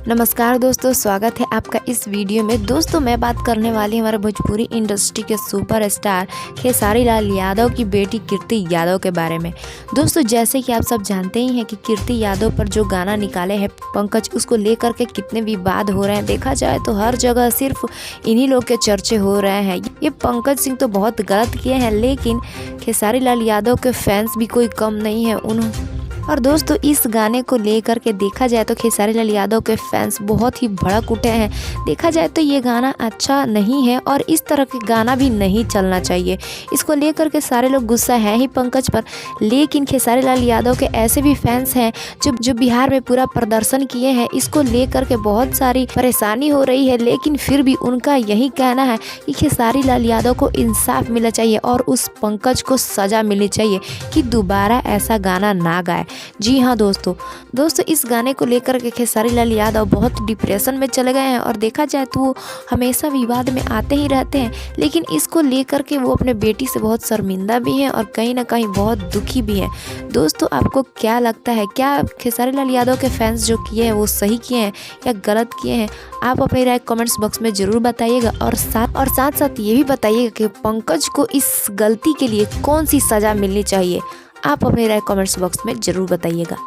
नमस्कार दोस्तों, स्वागत है आपका इस वीडियो में। दोस्तों मैं बात करने वाली हमारे भोजपुरी इंडस्ट्री के सुपरस्टार खेसारी लाल यादव की बेटी कीर्ति यादव के बारे में। दोस्तों जैसे कि आप सब जानते ही हैं कि कीर्ति यादव पर जो गाना निकाले हैं पंकज, उसको लेकर के कितने विवाद हो रहे हैं। देखा जाए तो हर जगह सिर्फ इन्हीं लोग के चर्चे हो रहे हैं। ये पंकज सिंह तो बहुत गलत किए हैं, लेकिन खेसारी लाल यादव के फैंस भी कोई कम नहीं है और दोस्तों इस गाने को लेकर के देखा जाए तो खेसारी लाल यादव के फैंस बहुत ही भड़क उठे हैं। देखा जाए तो ये गाना अच्छा नहीं है और इस तरह के गाना भी नहीं चलना चाहिए। इसको लेकर के सारे लोग गुस्सा है ही पंकज पर, लेकिन खेसारी लाल यादव के ऐसे भी फैंस हैं जो बिहार में पूरा प्रदर्शन किए हैं। इसको लेकर के बहुत सारी परेशानी हो रही है, लेकिन फिर भी उनका यही कहना है कि खेसारी लाल यादव को इंसाफ मिलना चाहिए और उस पंकज को सज़ा मिलनी चाहिए कि दोबारा ऐसा गाना ना गाए। जी हाँ दोस्तों इस गाने को लेकर के खेसारी लाल यादव बहुत डिप्रेशन में चले गए हैं और देखा जाए तो वो हमेशा विवाद में आते ही रहते हैं, लेकिन इसको लेकर के वो अपने बेटी से बहुत शर्मिंदा भी हैं और कहीं ना कहीं बहुत दुखी भी हैं। दोस्तों आपको क्या लगता है, क्या खेसारी लाल यादव के फैंस जो किए हैं वो सही किए हैं या गलत किए हैं? आप अपनी राय कमेंट्स बॉक्स में ज़रूर बताइएगा और साथ ये भी बताइएगा कि पंकज को इस गलती के लिए कौन सी सज़ा मिलनी चाहिए। आप अपनी राय कमेंट्स बॉक्स में ज़रूर बताइएगा।